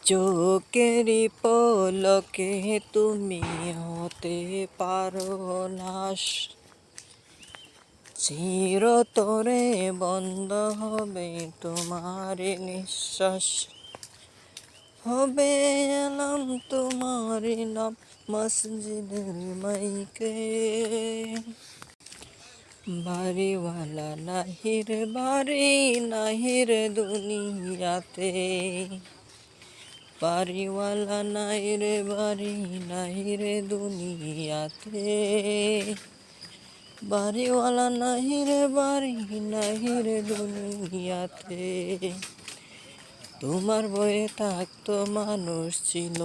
চোখেরই পলকে তুমি হতে পারো নাশ, চিরতরে বন্ধ হবে তোমার নিঃশ্বাস। হবে এলাম তোমার নাম মসজিদের মাইকে, বাড়িওয়ালা নাহির বাড়ি নাহির দুনিয়াতে, বাড়িওয়ালা নাই রে বাড়ি নাই রে দুনিয়াতে, বাড়িওয়ালা নাই রে বাড়ি নাই রে দুনিয়াতে। তোমার বয়ে থাকতো মানুষ ছিল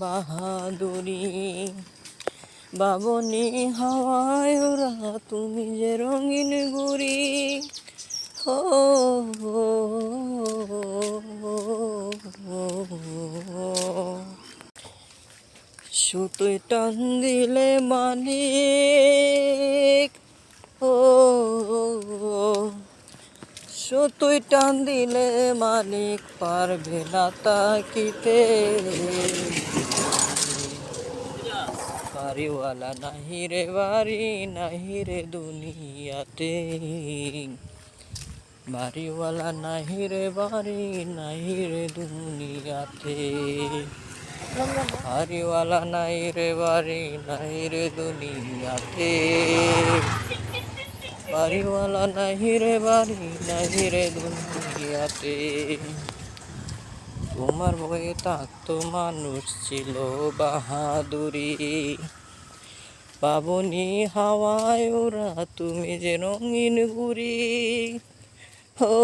বাহাদুরি, বাবনি হাওয়ায় ওরা তুমি যে রঙিন গুড়ি। ও সুতোয় টান দিলে মালিক, ও সুতোয় টান দিলে মালিক পারবে না তাকিতে, বাড়িওয়ালা নাহি রে বাড়ি নাহি রে দুনিয়াতে, বাড়িওয়ালা নাহি রে বাড়ি নাহি রে দুনিয়াতে, বাড়িওয়ালা নাই রে বাড়ি নাই রে দুনিয়াতে, বাড়িওয়ালা নাহি রে বাড়ি নাহি রে দুনিয়াতে। তোমার বয়ে থাকতো মানুষ ছিল বাহাদুরি, পাবনি হাওয়ায় ওরা তুমি যে রঙিন গুড়ি। ও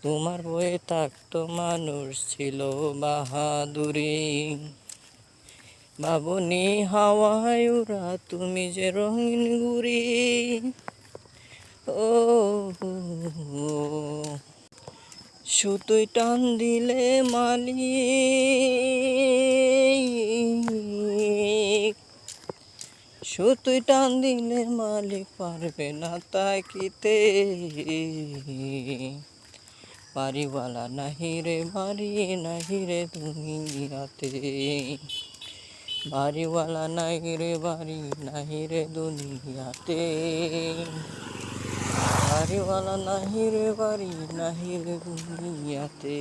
তোমার বয়ে থাকতো মানুষ ছিল বাহাদুরি, বাবনি হাওয়ায় ওরা তুমি যে রঙিন গুড়ি। ও সুতোয় টান দিলে মালিক, সুতোয় টান দিলে মালিক পারবে না তাকিতে, বাড়িওয়ালা নাহি রে বাড়ি নাহি রে দুনিয়াতে, বাড়িওয়ালা নাহি রে বাড়ি নাহি রে দুনিয়াতে, বাড়িওয়ালা নাহি রে বাড়ি নাহি রে দুনিয়াতে।